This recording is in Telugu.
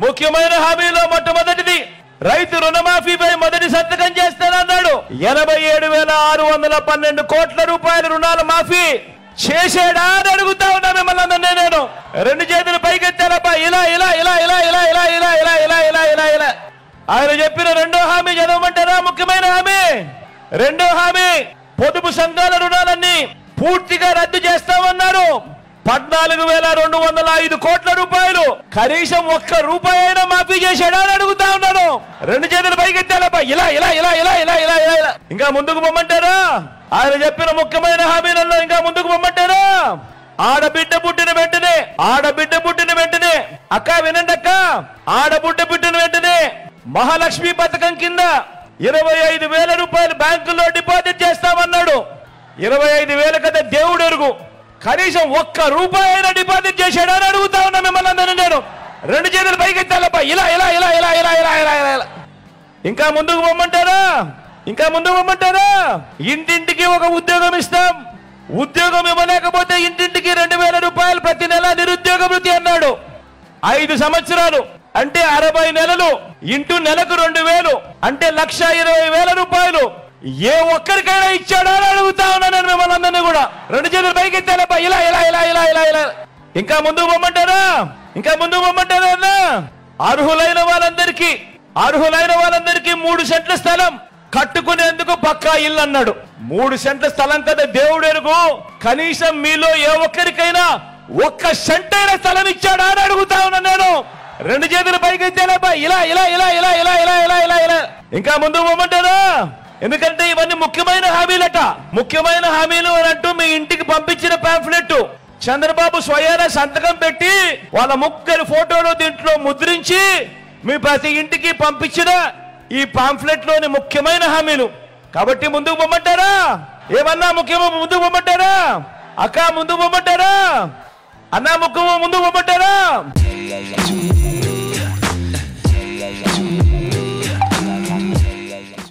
ముఖ్యమైన హామీలో మొట్టమొదటిది రైతు రుణమాఫీపై మొదటి సంతకం చేస్తానన్నాడు. 87,612 కోట్ల రూపాయల రుణాల మాఫీ చేసాడా అని అడుగుతా ఉన్నా మిమ్మల్ని నేను. రెండు చేతులు పైకెత్తారప్ప. ఇలా ఇలా ఇలా ఇలా ఇలా ఇలా ఇలా ఇలా ఇలా ఇలా ఇలా ఇలా ఆయన చెప్పిన రెండో హామీ చదవమంటారా? ముఖ్యమైన హామీ రెండో హామీ పొదుపు సంఘాల రుణాలన్నీ పూర్తిగా రద్దు చేస్తామన్నారు. 14,205 కోట్ల రూపాయలు కనీసం ఒక్క రూపాయి అయినా మాఫీ చేశాడా అని అడుగుతా ఉన్నాను. రెండు చేతులు పైకెత్తాలప్ప. ఇలా ఇలా ఇలా ఇలా ఇలా ఇలా ఇలా ఇంకా ముందుకు పొమ్మంటారా? ఆయన చెప్పిన ముఖ్యమైన హామీలలో ఇంకా ముందుకు పొమ్మంటారా? ఆడబిడ్డ పుట్టిన వెంటనే అక్క వినండి అక్క, ఆడబిడ్డ పుట్టిన వెంటనే మహాలక్ష్మి పథకం కింద 25,000 రూపాయలు బ్యాంకుల్లో డిపాజిట్ చేస్తామన్నాడు. 25,000 కదా దేవుడు ఎరుగు, కనీసం ఒక్క రూపాయి అయినా డిపాజిట్ చేశాడా అని అడుగుతా ఉన్నా మిమ్మల్ని అందరూ నేను. రెండు చేతులు పైకెత్తాలప్ప. ఇలా ఇలా ఇలా ఇలా ఇలా ఇలా ఇలా ఇలా ఇంకా ముందుకు పొమ్మంటారా? ఇంటింటికి ఒక ఉద్యోగం ఇస్తాం. ఉద్యోగం ఇవ్వలేకపోతే ఇంటింటికి 2,000 రూపాయలు ప్రతి నెల నిరుద్యోగ వృత్తి అన్నాడు. 5 సంవత్సరాలు అంటే 60 నెలలు ఇంటూ నెలకు 2,000 అంటే 1,20,000 రూపాయలు ఏ ఒక్కరికైనా ఇచ్చాడా అని అడుగుతా ఉన్నా నేను మిమ్మల్ని అందరినీ కూడా. రెండు చేతులు పైకెత్తాలప్ప. ఇలా ఇలా ఇలా ఇలా ఇలా ఇలా ఇంకా ముందుకు పొమ్మంటారా? అర్హులైన వాళ్ళందరికీ 3 సెంట్ల స్థలం కట్టుకునేందుకు పక్కా ఇల్లు అన్నాడు. 3 సెంట్ల స్థలం కదా దేవుడు ఎరుగు, కనీసం మీలో ఏ ఒక్కరికైనా 1 సెంట్ అయిన స్థలం ఇచ్చాడా అని అడుగుతా ఉన్నా నేను. రెండు చేతులు పైకెత్తాలప్ప. ఇలా ఇలా ఇలా ఇలా ఇలా ఇలా ఇలా ఇలా ఇలా ఇంకా ముందుకు పొమ్మంటారా? ఎందుకంటే ఇవన్నీ ముఖ్యమైన హామీలట. ముఖ్యమైన హామీలు అని అంటూ మీ ఇంటికి పంపించిన పాంఫ్లెట్ చంద్రబాబు స్వయాన సంతకం పెట్టి వాళ్ళ ముగ్గురు ఫోటోలు దీంట్లో ముద్రించి మీ ప్రతి ఇంటికి పంపించిన ఈ పాంఫ్లెట్ లోని ముఖ్యమైన హామీలు. కాబట్టి ముందుకు పొమ్మంటారా? ఏమన్నా ముఖ్యమో ముందుకు పొమ్మంటారా? అక్క ముందుకు పొమ్మంటారా? అన్నా ముందుకు పొమ్మంటారా?